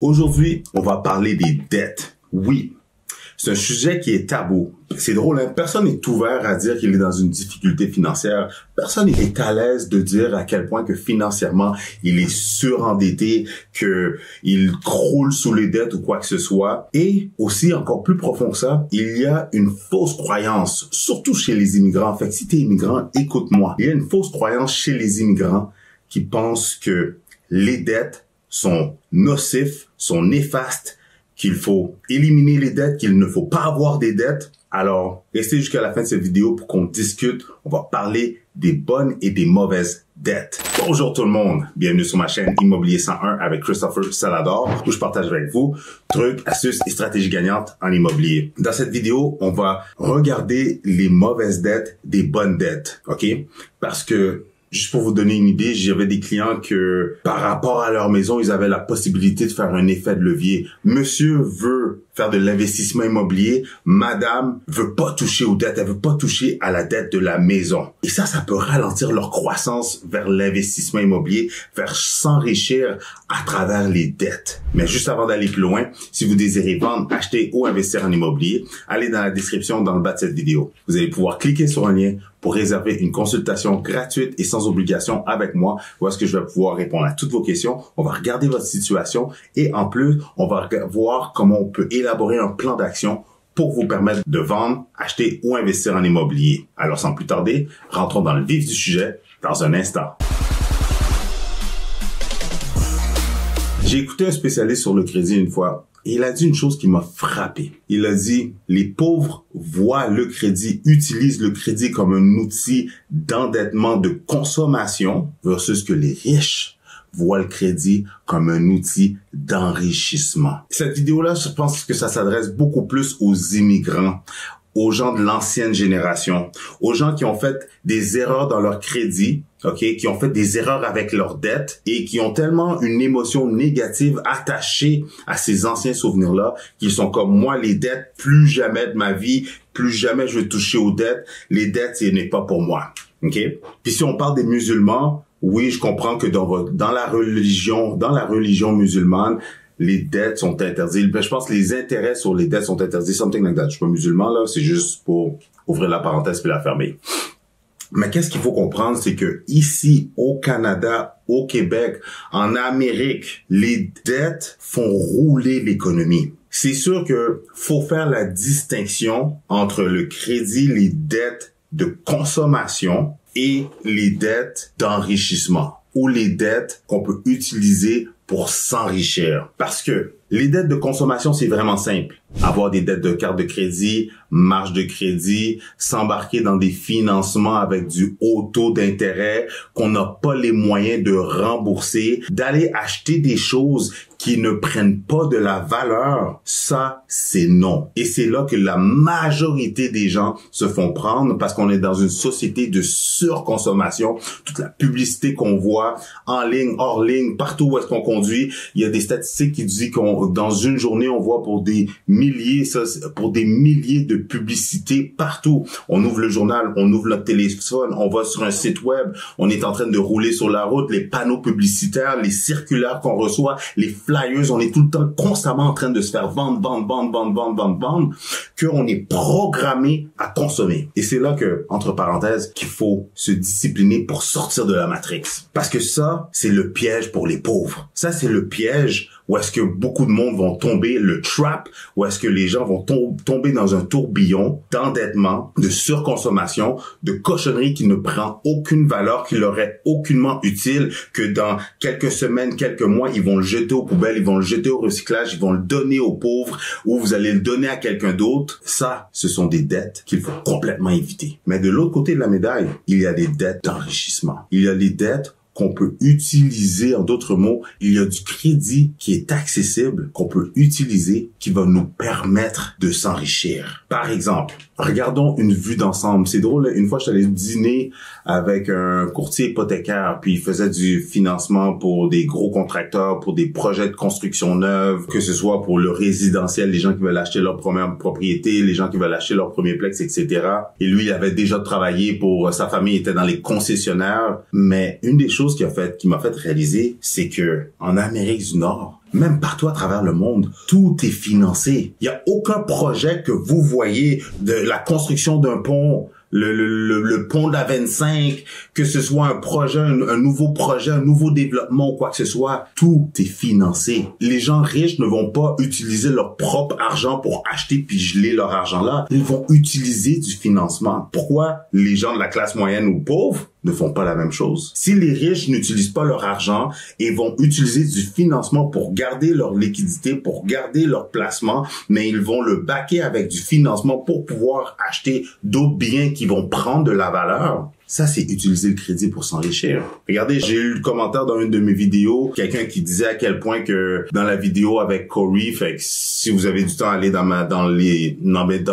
Aujourd'hui, on va parler des dettes. Oui, c'est un sujet qui est tabou. C'est drôle, hein? Personne n'est ouvert à dire qu'il est dans une difficulté financière. Personne n'est à l'aise de dire à quel point que financièrement, il est surendetté, qu'il croule sous les dettes ou quoi que ce soit. Et aussi, encore plus profond que ça, il y a une fausse croyance, surtout chez les immigrants. En fait, si tu es immigrant, écoute-moi. Il y a une fausse croyance chez les immigrants qui pensent que les dettes sont nocifs, sont néfastes, qu'il faut éliminer les dettes, qu'il ne faut pas avoir des dettes. Alors, restez jusqu'à la fin de cette vidéo pour qu'on discute. On va parler des bonnes et des mauvaises dettes. Bonjour tout le monde, bienvenue sur ma chaîne Immobilier 101 avec Christopher Salador, où je partage avec vous trucs, astuces et stratégies gagnantes en immobilier. Dans cette vidéo, on va regarder les mauvaises dettes des bonnes dettes, ok? Parce que juste pour vous donner une idée, j'avais des clients que par rapport à leur maison, ils avaient la possibilité de faire un effet de levier. Monsieur veut faire de l'investissement immobilier, madame veut pas toucher aux dettes, elle veut pas toucher à la dette de la maison. Et ça peut ralentir leur croissance vers l'investissement immobilier, vers s'enrichir à travers les dettes. Mais juste avant d'aller plus loin, si vous désirez vendre, acheter ou investir en immobilier, allez dans la description dans le bas de cette vidéo. Vous allez pouvoir cliquer sur un lien pour réserver une consultation gratuite et sans obligation avec moi, où est-ce que je vais pouvoir répondre à toutes vos questions. On va regarder votre situation et en plus, on va voir comment on peut élaborer un plan d'action pour vous permettre de vendre, acheter ou investir en immobilier. Alors sans plus tarder, rentrons dans le vif du sujet dans un instant. J'ai écouté un spécialiste sur le crédit une fois. Et il a dit une chose qui m'a frappé. Il a dit, les pauvres voient le crédit, utilisent le crédit comme un outil d'endettement de consommation versus que les riches voient le crédit comme un outil d'enrichissement. Cette vidéo-là, je pense que ça s'adresse beaucoup plus aux immigrants, aux gens de l'ancienne génération, aux gens qui ont fait des erreurs dans leur crédit, qui ont fait des erreurs avec leurs dettes et qui ont tellement une émotion négative attachée à ces anciens souvenirs-là qu'ils sont comme moi, les dettes, plus jamais de ma vie, plus jamais je vais toucher aux dettes. Les dettes, ce n'est pas pour moi. Puis si on parle des musulmans, oui, je comprends que dans la religion musulmane, les dettes sont interdites. Je pense que les intérêts sur les dettes sont interdits. Something like that. Je suis pas musulman, là. C'est juste pour ouvrir la parenthèse puis la fermer. Mais qu'est-ce qu'il faut comprendre, c'est que ici, au Canada, au Québec, en Amérique, les dettes font rouler l'économie. C'est sûr que faut faire la distinction entre le crédit, les dettes de consommation et les dettes d'enrichissement ou les dettes qu'on peut utiliser pour s'enrichir. Parce que les dettes de consommation, c'est vraiment simple. Avoir des dettes de carte de crédit, marge de crédit, s'embarquer dans des financements avec du haut taux d'intérêt qu'on n'a pas les moyens de rembourser, d'aller acheter des choses qui ne prennent pas de la valeur, ça, c'est non. Et c'est là que la majorité des gens se font prendre parce qu'on est dans une société de surconsommation. Toute la publicité qu'on voit en ligne, hors ligne, partout où est-ce qu'on conduit, il y a des statistiques qui disent qu'on dans une journée, on voit pour des milliers de publicités partout. On ouvre le journal, on ouvre notre téléphone, on va sur un site web, on est en train de rouler sur la route, les panneaux publicitaires, les circulaires qu'on reçoit, les flyers, on est tout le temps constamment en train de se faire vendre, qu'on est programmé à consommer. Et c'est là que, entre parenthèses, qu'il faut se discipliner pour sortir de la matrix. Parce que ça, c'est le piège pour les pauvres. Ça, c'est le piège où est-ce que beaucoup de monde vont tomber, le trap, où est-ce que les gens vont tomber dans un tourbillon d'endettement, de surconsommation, de cochonnerie qui ne prend aucune valeur, qui leur est aucunement utile, que dans quelques semaines, quelques mois, ils vont le jeter aux poubelles, ils vont le jeter au recyclage, ils vont le donner aux pauvres, ou vous allez le donner à quelqu'un d'autre. Ça, ce sont des dettes qu'il faut complètement éviter. Mais de l'autre côté de la médaille, il y a des dettes d'enrichissement. Il y a des dettes qu'on peut utiliser, en d'autres mots, il y a du crédit qui est accessible, qu'on peut utiliser, qui va nous permettre de s'enrichir. Par exemple, regardons une vue d'ensemble. C'est drôle, une fois, je suis allé dîner avec un courtier hypothécaire, puis il faisait du financement pour des gros contracteurs, pour des projets de construction neuve, que ce soit pour le résidentiel, les gens qui veulent acheter leur première propriété, les gens qui veulent acheter leur premier plex, etc. Et lui, il avait déjà travaillé pour, sa famille était dans les concessionnaires, mais une des choses qui m'a fait réaliser, c'est que en Amérique du Nord, Même partout à travers le monde, tout est financé. Il n'y a aucun projet que vous voyez de la construction d'un pont, le pont de la 25, que ce soit un projet, un nouveau projet, un nouveau développement ou quoi que ce soit, tout est financé. Les gens riches ne vont pas utiliser leur propre argent pour acheter puis geler leur argent là. Ils vont utiliser du financement. Pourquoi les gens de la classe moyenne ou pauvre ne font pas la même chose? Si les riches n'utilisent pas leur argent et vont utiliser du financement pour garder leur liquidité, pour garder leur placement, mais ils vont le backer avec du financement pour pouvoir acheter d'autres biens qui vont prendre de la valeur, ça, c'est utiliser le crédit pour s'enrichir. Regardez, j'ai eu le commentaire dans une de mes vidéos, quelqu'un qui disait à quel point que dans la vidéo avec Corey, fait que si vous avez du temps à aller dans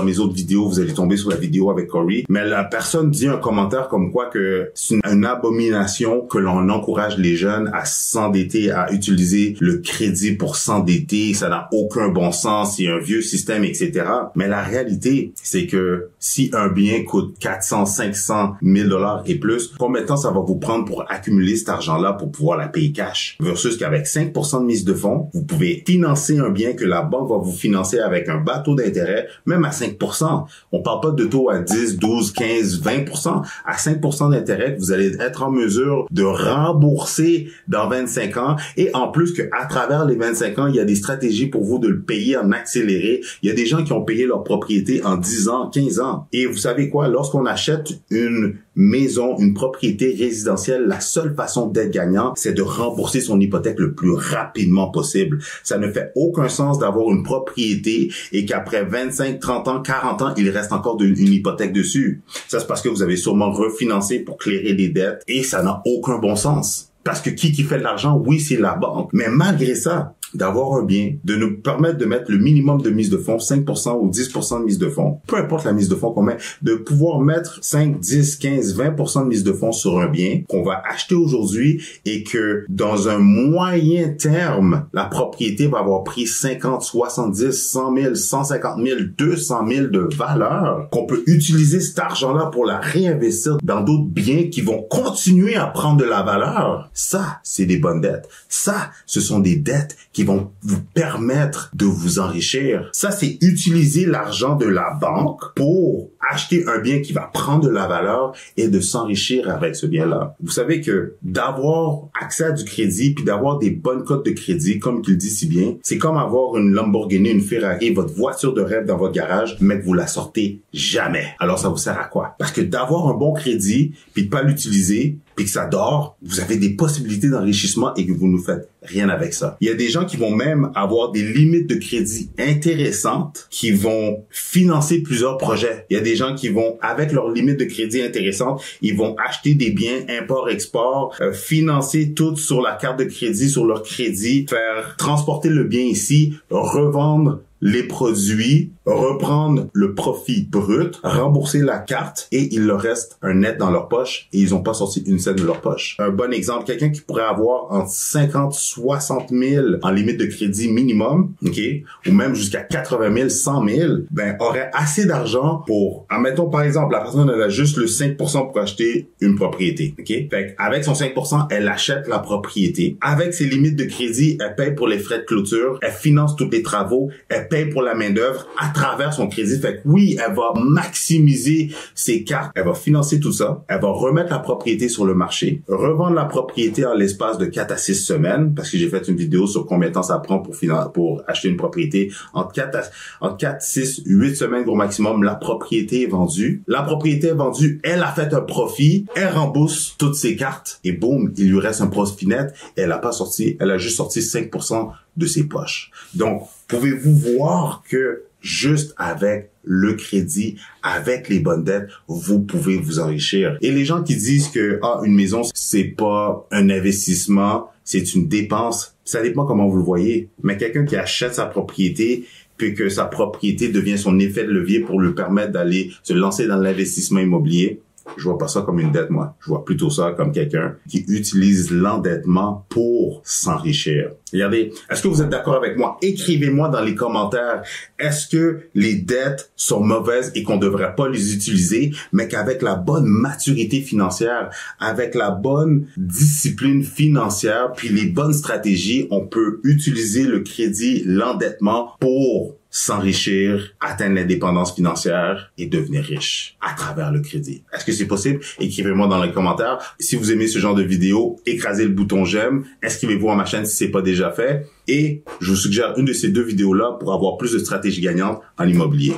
mes autres vidéos, vous allez tomber sur la vidéo avec Corey. Mais la personne dit un commentaire comme quoi que c'est une abomination que l'on encourage les jeunes à s'endetter, à utiliser le crédit pour s'endetter. Ça n'a aucun bon sens. C'est un vieux système, etc. Mais la réalité, c'est que si un bien coûte 400, 500 000 $ et plus, combien de temps ça va vous prendre pour accumuler cet argent-là pour pouvoir la payer cash? Versus qu'avec 5% de mise de fonds, vous pouvez financer un bien que la banque va vous financer avec un bas taux d'intérêt, même à 5%. On parle pas de taux à 10, 12, 15, 20%. À 5% d'intérêt que vous allez être en mesure de rembourser dans 25 ans. Et en plus qu'à travers les 25 ans, il y a des stratégies pour vous de le payer en accéléré. Il y a des gens qui ont payé leur propriété en 10 ans, 15 ans. Et vous savez quoi? Lorsqu'on achète une maison, une propriété résidentielle, la seule façon d'être gagnant, c'est de rembourser son hypothèque le plus rapidement possible. Ça ne fait aucun sens d'avoir une propriété et qu'après 25, 30 ans, 40 ans, il reste encore une hypothèque dessus. Ça, c'est parce que vous avez sûrement refinancé pour clairer des dettes et ça n'a aucun bon sens. Parce que qui fait de l'argent? Oui, c'est la banque. Mais malgré ça, d'avoir un bien, de nous permettre de mettre le minimum de mise de fonds, 5% ou 10% de mise de fonds, peu importe la mise de fonds qu'on met, de pouvoir mettre 5, 10, 15, 20% de mise de fonds sur un bien qu'on va acheter aujourd'hui et que dans un moyen terme, la propriété va avoir pris 50, 70, 100 000, 150 000, 200 000 de valeur, qu'on peut utiliser cet argent-là pour la réinvestir dans d'autres biens qui vont continuer à prendre de la valeur. Ça, c'est des bonnes dettes. Ça, ce sont des dettes qui vont vous permettre de vous enrichir. Ça, c'est utiliser l'argent de la banque pour acheter un bien qui va prendre de la valeur et de s'enrichir avec ce bien-là. Vous savez que d'avoir accès à du crédit puis d'avoir des bonnes cotes de crédit, comme qu'il dit si bien, c'est comme avoir une Lamborghini, une Ferrari, votre voiture de rêve dans votre garage, mais que vous la sortez jamais. Alors, ça vous sert à quoi? Parce que d'avoir un bon crédit puis de pas l'utiliser, puis que ça dort, vous avez des possibilités d'enrichissement et que vous ne faites rien avec ça. Il y a des gens qui vont même avoir des limites de crédit intéressantes qui vont financer plusieurs projets. Il y a des gens qui vont, avec leurs limites de crédit intéressantes, ils vont acheter des biens import-export, financer tout sur la carte de crédit, sur leur crédit, faire transporter le bien ici, revendre les produits, reprendre le profit brut, rembourser la carte et il leur reste un net dans leur poche et ils n'ont pas sorti une scène de leur poche. Un bon exemple, quelqu'un qui pourrait avoir entre 50, 60 000 en limite de crédit minimum, ok, ou même jusqu'à 80 000, 100 000, ben, aurait assez d'argent pour, admettons par exemple, la personne elle a juste le 5% pour acheter une propriété, ok. Fait avec son 5%, elle achète la propriété. Avec ses limites de crédit, elle paye pour les frais de clôture, elle finance tous les travaux, elle paye pour la main-d'œuvre à travers son crédit. Fait que oui, elle va maximiser ses cartes, elle va financer tout ça, elle va remettre la propriété sur le marché, revendre la propriété en l'espace de 4 à 6 semaines, parce que j'ai fait une vidéo sur combien de temps ça prend pour acheter une propriété. Entre 4, 6, 8 semaines gros maximum, la propriété est vendue. La propriété est vendue, elle a fait un profit, elle rembourse toutes ses cartes et boum, il lui reste un profit net. Elle a juste sorti 5% de ses poches. Donc, pouvez-vous voir que juste avec le crédit, avec les bonnes dettes, vous pouvez vous enrichir. Et les gens qui disent que une maison, c'est pas un investissement, c'est une dépense, ça dépend comment vous le voyez. Mais quelqu'un qui achète sa propriété puis que sa propriété devient son effet de levier pour lui permettre d'aller se lancer dans l'investissement immobilier, Je vois pas ça comme une dette, moi. Je vois plutôt ça comme quelqu'un qui utilise l'endettement pour s'enrichir. Regardez, est-ce que vous êtes d'accord avec moi? Écrivez-moi dans les commentaires. Est-ce que les dettes sont mauvaises et qu'on ne devrait pas les utiliser, mais qu'avec la bonne maturité financière, avec la bonne discipline financière, puis les bonnes stratégies, on peut utiliser le crédit, l'endettement pour s'enrichir, atteindre l'indépendance financière et devenir riche à travers le crédit. Est-ce que c'est possible? Écrivez-moi dans les commentaires. Si vous aimez ce genre de vidéo, écrasez le bouton j'aime, inscrivez-vous à ma chaîne si c'est pas déjà fait et je vous suggère une de ces 2 vidéos-là pour avoir plus de stratégies gagnantes en immobilier.